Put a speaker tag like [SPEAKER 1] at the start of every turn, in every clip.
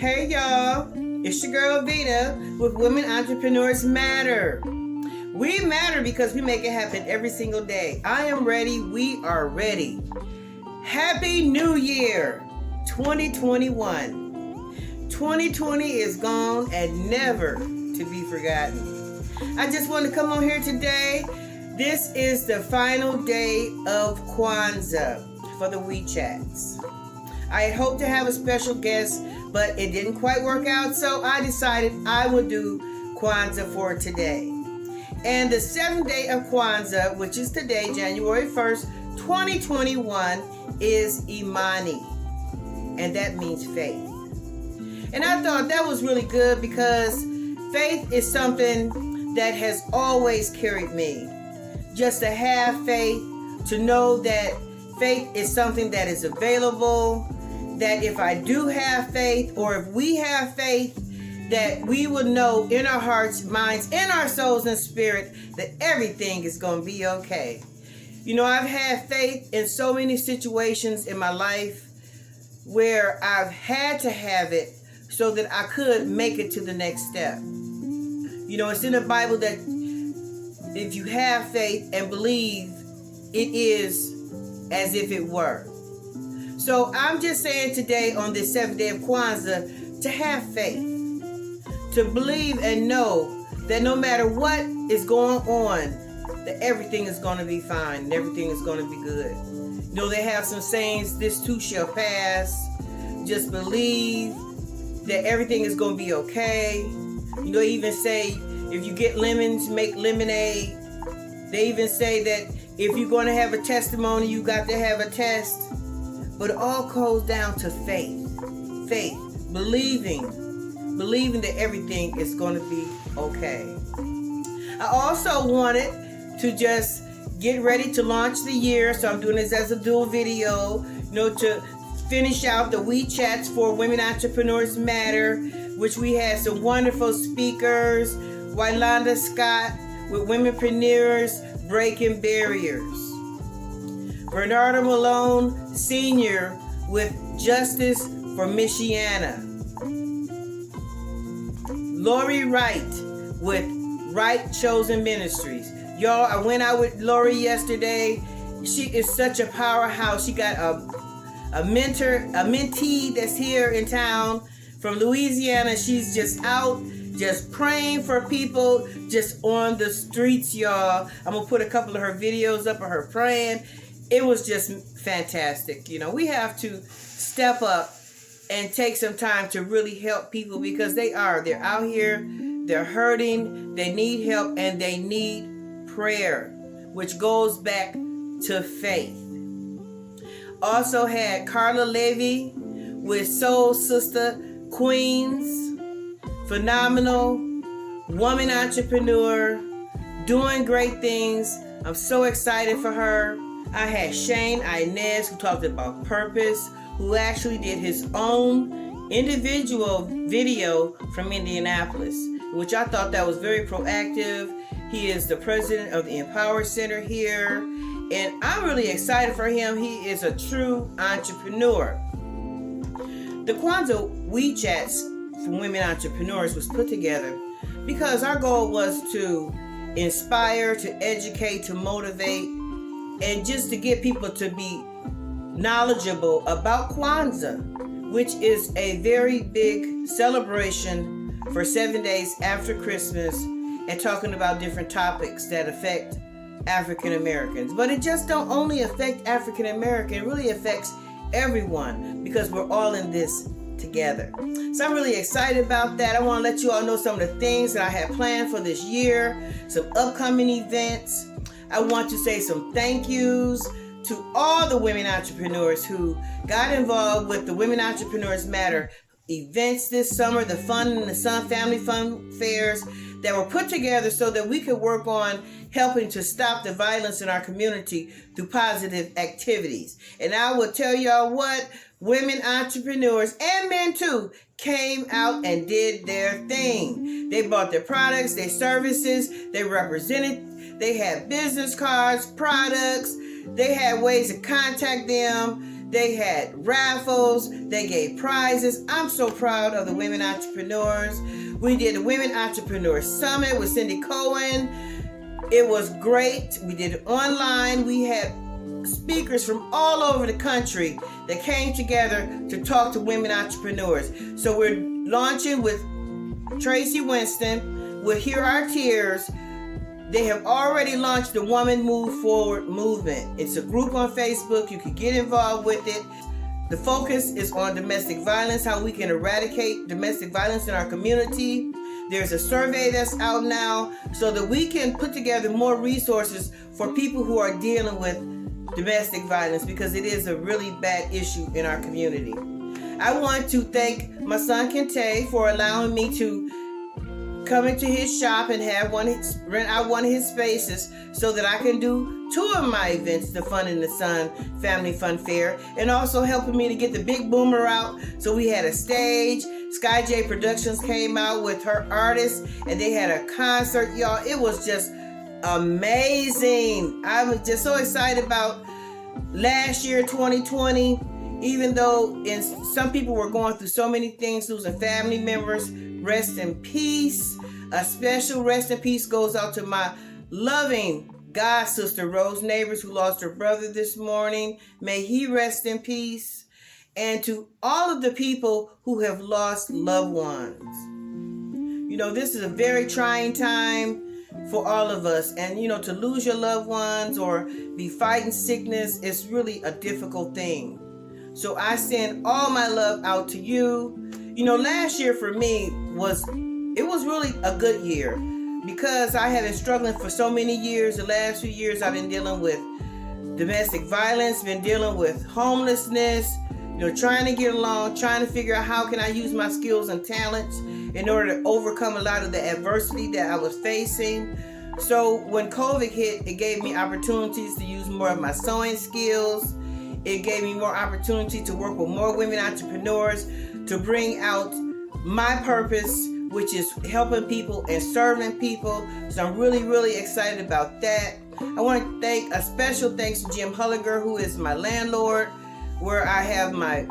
[SPEAKER 1] Hey y'all, it's your girl Vita with Women Entrepreneurs Matter. We matter because we make it happen every single day. I am ready, we are ready. Happy New Year 2021. 2020 is gone and never to be forgotten. I just want to come on here today. This is the final day of Kwanzaa for the CHATS. I had hoped to have a special guest, but it didn't quite work out, so I decided I would do Kwanzaa for today. And the 7th day of Kwanzaa, which is today, January 1st, 2021, is Imani, and that means faith. And I thought that was really good because faith is something that has always carried me. Just to have faith, to know that faith is something that is available, that if I do have faith, or if we have faith, that we will know in our hearts, minds, in our souls and spirit that everything is going to be okay. You know, I've had faith in so many situations in my life where I've had to have it so that I could make it to the next step. You know, it's in the Bible that if you have faith and believe, it is as if it were. So I'm just saying today on this 7th day of Kwanzaa to have faith, to believe and know that no matter what is going on, that everything is going to be fine and everything is going to be good. You know, they have some sayings, this too shall pass. Just believe that everything is going to be okay. You know, they even say if you get lemons, make lemonade. They even say that if you're going to have a testimony, you got to have a test. But it all goes down to faith. Faith. Believing that everything is going to be okay. I also wanted to just get ready to launch the year. So I'm doing this as a dual video, you know, to finish out the CHATS for Women Entrepreneurs Matter, which we had some wonderful speakers. Wylanda Scott with Womenpreneurs Breaking Barriers. Bernardo Malone Sr. with Justice for Michiana. Lori Wright with Right Chosen Ministries. Y'all, I went out with Lori yesterday. She is such a powerhouse. She got a mentee that's here in town from Louisiana. She's just out, just praying for people, just on the streets, y'all. I'm going to put a couple of her videos up of her praying. It was just fantastic. You know, we have to step up and take some time to really help people because they're out here, they're hurting, they need help, and they need prayer, which goes back to faith. Also had Carla Levy with Soul Sister Queens, phenomenal woman entrepreneur, doing great things. I'm so excited for her. I had Shane Inez, who talked about purpose, who actually did his own individual video from Indianapolis, which I thought that was very proactive. He is the president of the Empower Center here, and I'm really excited for him. He is a true entrepreneur. The Kwanzaa CHATS for Women Entrepreneurs was put together because our goal was to inspire, to educate, to motivate, and just to get people to be knowledgeable about Kwanzaa, which is a very big celebration for 7 days after Christmas and talking about different topics that affect African Americans. But it just don't only affect African American, it really affects everyone because we're all in this together. So I'm really excited about that. I want to let you all know some of the things that I have planned for this year, some upcoming events. I want to say some thank yous to all the women entrepreneurs who got involved with the Women Entrepreneurs Matter events this summer, the Fun and the Sun Family Fun Fairs that were put together so that we could work on helping to stop the violence in our community through positive activities. And I will tell y'all what, women entrepreneurs and men too came out and did their thing. They bought their products, their services, they represented, they had business cards, products, they had ways to contact them. They had raffles. They gave prizes. I'm so proud of the women entrepreneurs. We did the Women Entrepreneur Summit with Cindy Cohen. It was great. We did it online. We had speakers from all over the country that came together to talk to women entrepreneurs. So we're launching with Tracy Winston with Hear Our Tears. They have already launched the Woman Move Forward movement. It's a group on Facebook. You can get involved with it. The focus is on domestic violence, how we can eradicate domestic violence in our community. There's a survey that's out now so that we can put together more resources for people who are dealing with domestic violence, because it is a really bad issue in our community. I want to thank my son Kente for allowing me to come into his shop and rent out one of his spaces so that I can do 2 of my events, the Fun in the Sun Family Fun Fair, and also helping me to get the big boomer out. So we had a stage. Sky J Productions came out with her artists and they had a concert, y'all. It was just amazing. I was just so excited about last year, 2020, even though some people were going through so many things, losing family members. Rest in peace. A special rest in peace goes out to my loving God sister Rose Neighbors, who lost her brother this morning. May he rest in peace. And to all of the people who have lost loved ones. You know, this is a very trying time for all of us. And, you know, to lose your loved ones or be fighting sickness is really a difficult thing. So I send all my love out to you. You know, last year for me was really a good year because I have been struggling for so many years. The last few years I've been dealing with domestic violence, been dealing with homelessness, you know, trying to get along, trying to figure out how can I use my skills and talents in order to overcome a lot of the adversity that I was facing. So when COVID hit, it gave me opportunities to use more of my sewing skills. It gave me more opportunity to work with more women entrepreneurs to bring out my purpose, which is helping people and serving people. So I'm really, really excited about that. I want to thank a special thanks to Jim Hulliger, who is my landlord, where I have my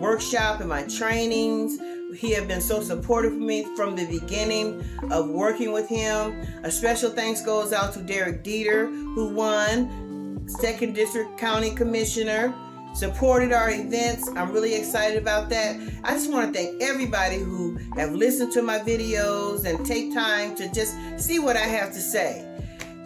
[SPEAKER 1] workshop and my trainings. He has been so supportive of me from the beginning of working with him. A special thanks goes out to Derek Dieter, who won 2nd District County Commissioner, supported our events. I'm really excited about that. I just want to thank everybody who have listened to my videos and take time to just see what I have to say.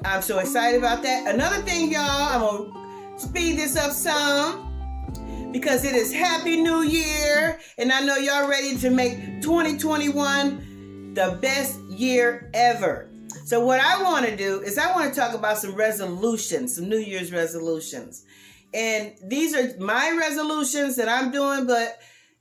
[SPEAKER 1] I'm so excited about that. Another thing, y'all, I'm going to speed this up some because it is Happy New Year, and I know y'all ready to make 2021 the best year ever. So what I want to do is I want to talk about some resolutions, some New Year's resolutions. And these are my resolutions that I'm doing, but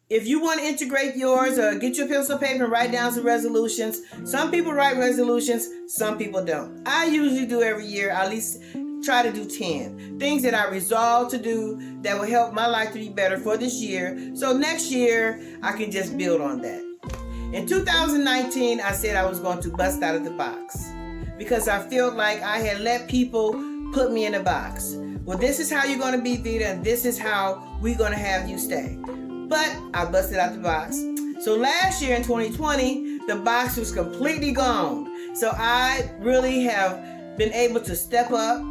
[SPEAKER 1] if you want to integrate yours or get your pencil and paper and write down some resolutions, some people write resolutions, some people don't. I usually do every year, I at least try to do 10 things that I resolve to do that will help my life to be better for this year. So next year, I can just build on that. In 2019, I said I was going to bust out of the box because I felt like I had let people put me in a box. Well, this is how you're going to be, Vita, and this is how we're going to have you stay. But I busted out the box. So last year in 2020, the box was completely gone. So I really have been able to step up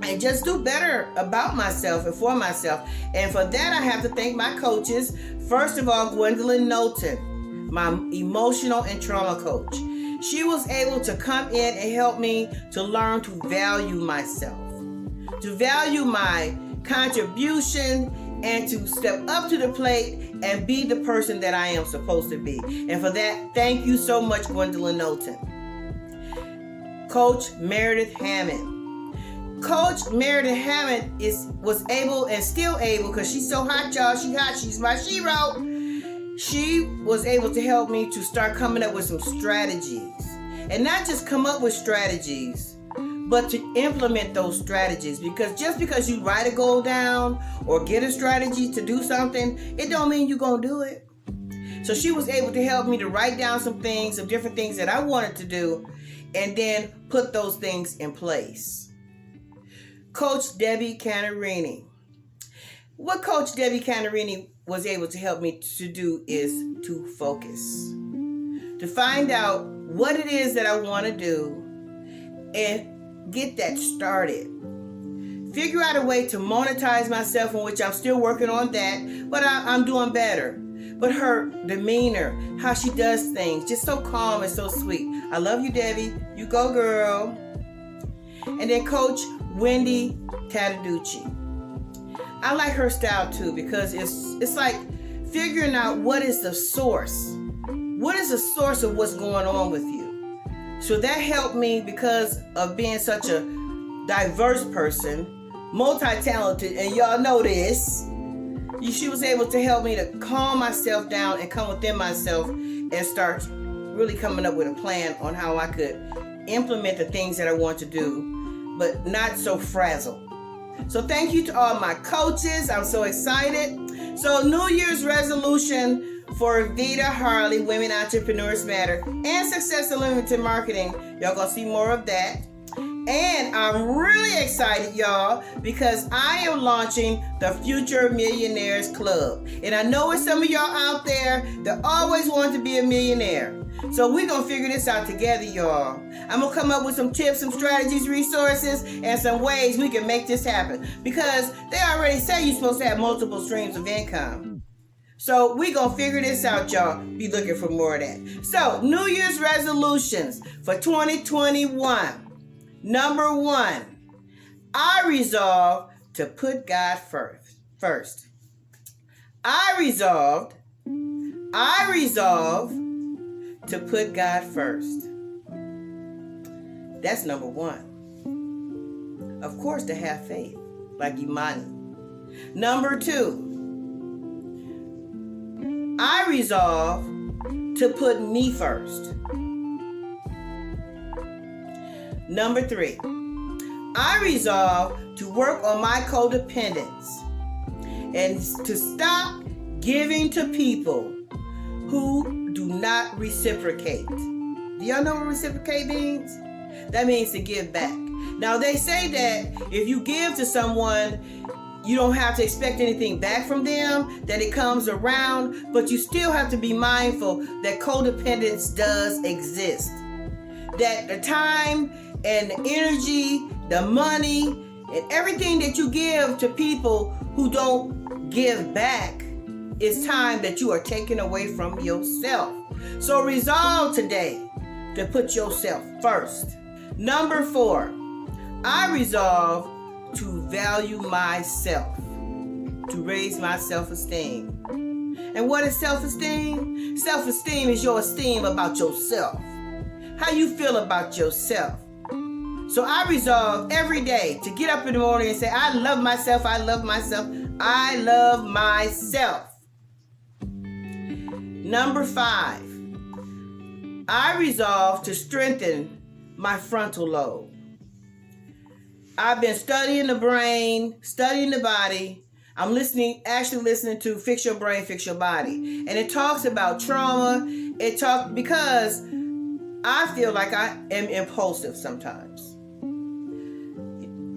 [SPEAKER 1] and just do better about myself and for myself. And for that, I have to thank my coaches. First of all, Gwendolyn Knowlton, my emotional and trauma coach. She was able to come in and help me to learn to value myself, to value my contribution, and to step up to the plate and be the person that I am supposed to be. And for that, thank you so much, Gwendolyn Knowlton. Coach Meredith Hammond. Coach Meredith Hammond was able and still able, because she's so hot, y'all. She hot. She's my shero. She was able to help me to start coming up with some strategies. And not just come up with strategies, but to implement those strategies. Because just because you write a goal down or get a strategy to do something, it don't mean you're going to do it. So she was able to help me to write down some things, some different things that I wanted to do, and then put those things in place. Coach Debbie Canarini. What Coach Debbie Cantarini was able to help me to do is to focus, to find out what it is that I want to do and get that started. Figure out a way to monetize myself, in which I'm still working on that, but I'm doing better. But her demeanor, how she does things, just so calm and so sweet. I love you, Debbie. You go, girl. And then Coach Wendy Tadaducci. I like her style too, because it's like figuring out what is the source. What is the source of what's going on with you? So that helped me because of being such a diverse person, multi-talented, and y'all know this. She was able to help me to calm myself down and come within myself and start really coming up with a plan on how I could implement the things that I want to do, but not so frazzled. So thank you to all my coaches. I'm so excited. So New Year's resolution for Vita Harley, Women Entrepreneurs Matter, and Success Unlimited Marketing. Y'all gonna see more of that. And I'm really excited, y'all, because I am launching the Future Millionaires Club. And I know there's some of y'all out there that always want to be a millionaire. So we're going to figure this out together, y'all. I'm going to come up with some tips, some strategies, resources, and some ways we can make this happen. Because they already say you're supposed to have multiple streams of income. So we're going to figure this out, y'all. Be looking for more of that. So New Year's resolutions for 2021. Number 1, I resolve to put God first. I resolve to put God first. That's number 1. Of course, to have faith, like Imani. Number 2, I resolve to put me first. Number 3, I resolve to work on my codependence and to stop giving to people who do not reciprocate. Do y'all know what reciprocate means? That means to give back. Now, they say that if you give to someone, you don't have to expect anything back from them, that it comes around, but you still have to be mindful that codependence does exist. That the time and the energy, the money, and everything that you give to people who don't give back is time that you are taking away from yourself. So resolve today to put yourself first. Number 4, I resolve to value myself, to raise my self-esteem. And what is self-esteem? Self-esteem is your esteem about yourself. How you feel about yourself. So I resolve every day to get up in the morning and say, I love myself, I love myself, I love myself. Number 5, I resolve to strengthen my frontal lobe. I've been studying the brain, studying the body. I'm actually listening to Fix Your Brain, Fix Your Body. And it talks about trauma. Because I feel like I am impulsive sometimes.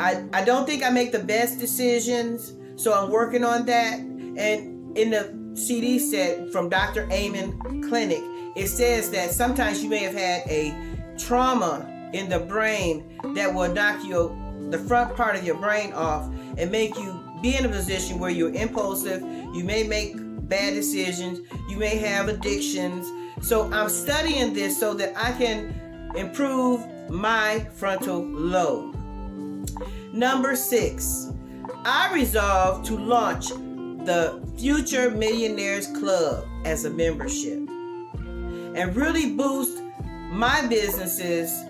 [SPEAKER 1] I don't think I make the best decisions, so I'm working on that. And in the CD set from Dr. Amen Clinic, it says that sometimes you may have had a trauma in the brain that will knock the front part of your brain off and make you be in a position where you're impulsive. You may make bad decisions. You may have addictions. So I'm studying this so that I can improve my frontal lobe. Number 6, I resolve to launch the Future Millionaires Club as a membership and really boost my businesses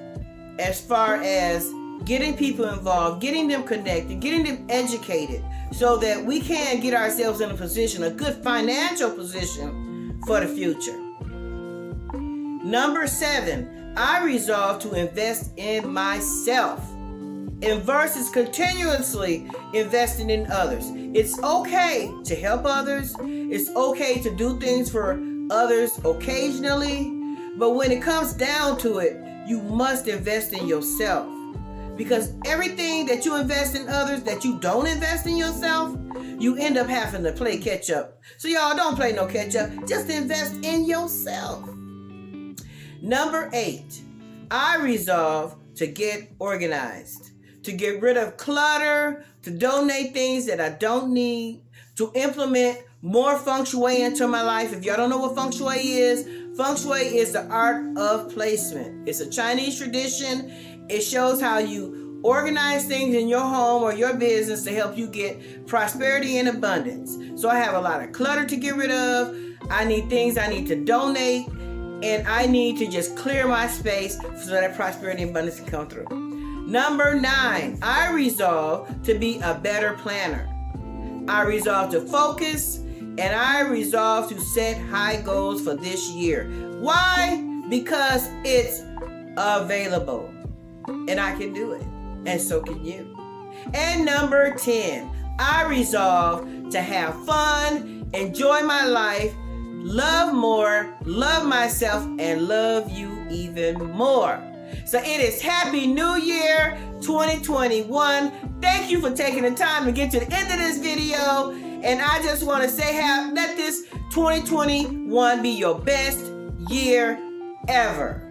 [SPEAKER 1] as far as getting people involved, getting them connected, getting them educated so that we can get ourselves in a position, a good financial position for the future. Number 7, I resolve to invest in myself and versus continuously investing in others. It's okay to help others. It's okay to do things for others occasionally. But when it comes down to it, you must invest in yourself. Because everything that you invest in others that you don't invest in yourself, you end up having to play catch up. So y'all don't play no catch up. Just invest in yourself. Number 8, I resolve to get organized, to get rid of clutter, to donate things that I don't need, to implement more feng shui into my life. If y'all don't know what feng shui is the art of placement. It's a Chinese tradition. It shows how you organize things in your home or your business to help you get prosperity and abundance. So I have a lot of clutter to get rid of. I need things I need to donate, and I need to just clear my space so that prosperity and abundance can come through. Number 9, I resolve to be a better planner. I resolve to focus, and I resolve to set high goals for this year. Why? Because it's available, and I can do it, and so can you. And number 10, I resolve to have fun, enjoy my life, love more, love myself, and love you even more. So it is Happy New Year 2021. Thank you for taking the time to get to the end of this video. And I just want to say, let this 2021 be your best year ever.